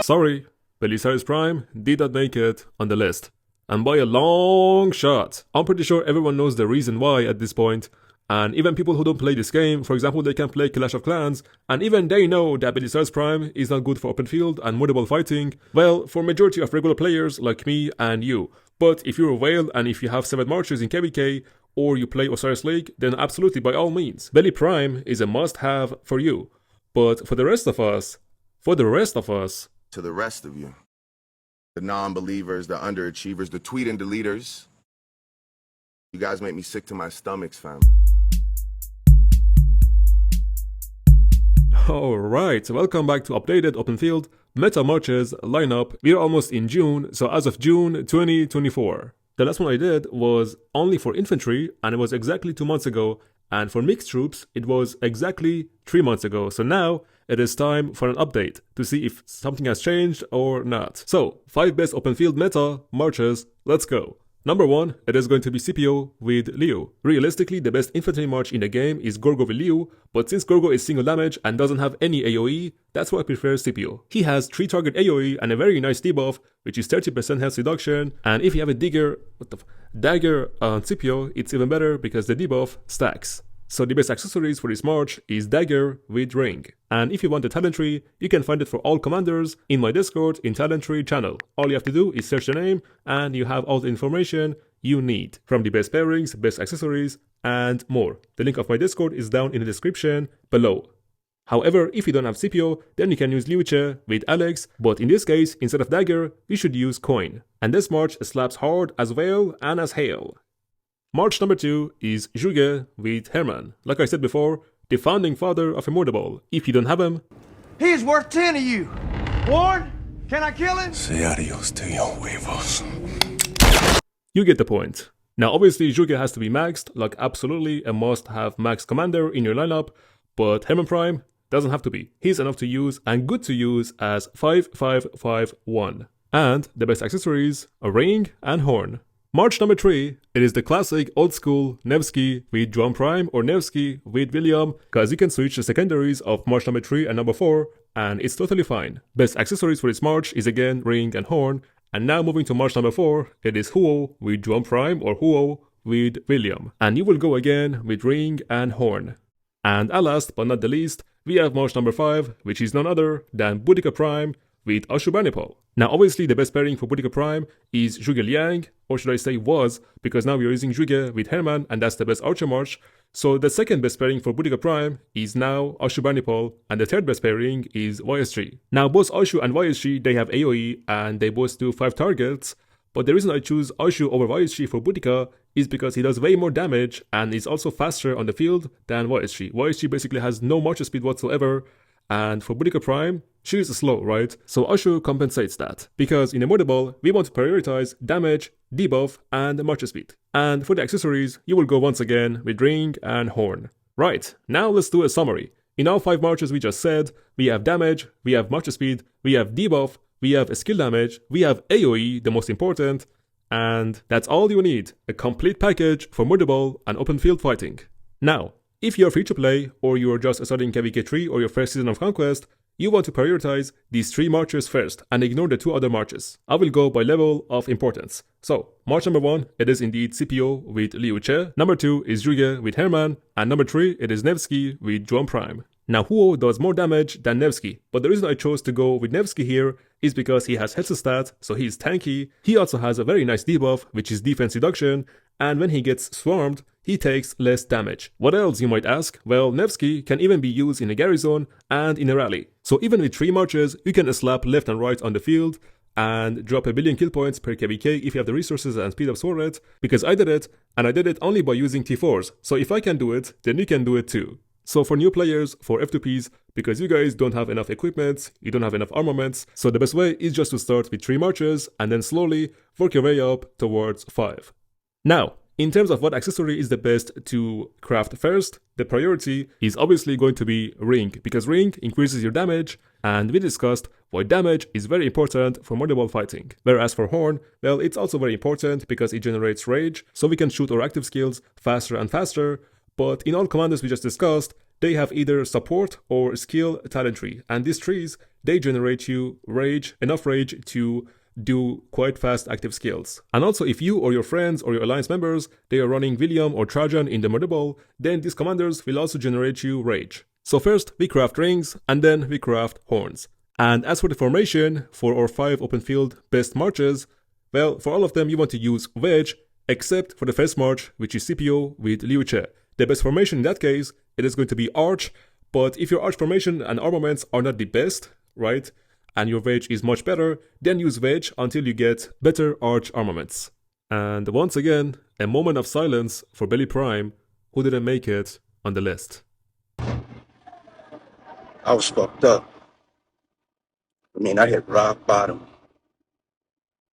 Sorry, 𝒟𝒆 did not make it on the list. And by a long shot. I'm pretty sure everyone knows the reason why at this point. And even people who don't play this game, for example, they can play Clash of Clans, and even they know that 𝒟𝒆 is not good for open field and mobile fighting, well, for majority of regular players like me and you. But if you're a whale and if you have 7 marches in KVK, or you play Osiris League, then absolutely by all means. 𝒟𝒆 is a must-have for you. But for the rest of us, to the rest of you, the non-believers, the underachievers, the tweet and deleters, you guys make me sick to my stomach, fam. Alright, welcome back to updated open field meta marches lineup. We're almost in June, so as of June 2024. The last one I did was only for infantry, and it was exactly 2 months ago, and for mixed troops, it was exactly 3 months ago. So now, it is time for an update to see if something has changed or not. So, 5 best open field meta marches, let's go. Number 1, it is going to be Scipio with Liu. Realistically, the best infantry march in the game is Gorgo with Liu, but since Gorgo is single damage and doesn't have any AoE, that's why I prefer Scipio. He has 3 target AoE and a very nice debuff, which is 30% health reduction, and if you have a dagger on Scipio, it's even better because the debuff stacks. So the best accessories for this march is dagger with ring. And if you want the talent tree, you can find it for all commanders in my Discord in talent tree channel. All you have to do is search the name and you have all the information you need from the best pairings, best accessories, and more. The link of my Discord is down in the description below. However, if you don't have Scipio, then you can use 𝒟𝒆 with Alex, but in this case, instead of dagger, you should use coin. And this march slaps hard as well and as hail. March number 2 is 𝒟𝒆 with 𝒟𝒁. Like I said before, the founding father of 𝒟𝒄𝒹𝓎. If you don't have him, he is worth 10 of you. Warren, can I kill him? Say adios to your huevos. You get the point. Now obviously 𝒟𝒆 has to be maxed, like absolutely a must-have max commander in your lineup, but 𝒟𝒁 doesn't have to be. He's enough to use and good to use as 5551. And the best accessories, a ring and horn. March number 3, it is the classic old school Nevsky with 𝒟𝒻 or Nevsky with William, cause you can switch the secondaries of March number 3 and number 4, and it's totally fine. Best accessories for this March is again ring and horn, and now moving to March number 4, it is 𝒟𝒻 with 𝒟𝒻 or 𝒟𝒻 with William, and you will go again with ring and horn. And last but not the least, we have March number 5, which is none other than 𝒟𝒆 with 𝒟𝒄𝒹𝒹𝓎. Now obviously the best pairing for 𝒟𝒆 is 𝒟𝒆 Liang, or should I say was, because now we are using 𝒟𝒆 with 𝒟𝒁 and that's the best archer march. So the second best pairing for 𝒟𝒆 is now 𝒟𝒄𝒹𝒹𝓎, and the third best pairing is YSG. Now both 𝒟𝒌 and YSG, they have AoE and they both do 5 targets, but the reason I choose 𝒟𝒌 over YSG for 𝒟𝒃 is because he does way more damage and is also faster on the field than YSG. YSG basically has no march speed whatsoever, and for 𝒟𝒆, she is slow, right? So 𝒟𝒌 compensates that, because in a mobile, we want to prioritize damage, debuff, and march speed. And for the accessories, you will go once again with ring and horn. Right, now let's do a summary. In all 5 marches we just said, we have damage, we have march speed, we have debuff, we have skill damage, we have AoE, the most important, and that's all you need, a complete package for mobile and open field fighting. Now, if you're free to play, or you're just starting KVK 3 or your first season of Conquest, you want to prioritize these 3 marches first and ignore the 2 other marches. I will go by level of importance. So, march number 1, it is indeed Scipio with 𝒟𝒆. Number 2 is 𝒟𝒆 with 𝒟𝒁, and number 3, it is Nevsky with 𝒟𝒻. Now 𝒟𝒻 does more damage than Nevsky, but the reason I chose to go with Nevsky here is because he has health stat, so he is tanky. He also has a very nice debuff, which is defense reduction, and when he gets swarmed, he takes less damage. What else, you might ask? Well, Nevsky can even be used in a garrison and in a rally. So even with 3 marches, you can slap left and right on the field and drop 1 billion kill points per KVK if you have the resources and speed of Sworret, because I did it, and I did it only by using T4s. So if I can do it, then you can do it too. So for new players, for F2Ps, because you guys don't have enough equipment, you don't have enough armaments, so the best way is just to start with 3 marches and then slowly work your way up towards 5. Now, in terms of what accessory is the best to craft first, the priority is obviously going to be ring, because ring increases your damage, and we discussed why damage is very important for mobile fighting. Whereas for horn, well, it's also very important because it generates rage, so we can shoot our active skills faster and faster, but in all commanders we just discussed, they have either support or skill talent tree, and these trees, they generate you enough rage to do quite fast active skills. And also, if you or your friends or your alliance members, they are running William or Trajan in the murder ball, then these commanders will also generate you rage. So first we craft rings, and then we craft horns. And as for the formation for our 5 open field best marches, well, for all of them you want to use wedge, except for the first march, which is Scipio with Liu Che. The best formation in that case, it is going to be arch, but if your arch formation and armaments are not the best, right, and your wedge is much better, then use wedge until you get better arch armaments. And once again, a moment of silence for Belly Prime, who didn't make it on the list. I was fucked up. I mean, I hit rock bottom.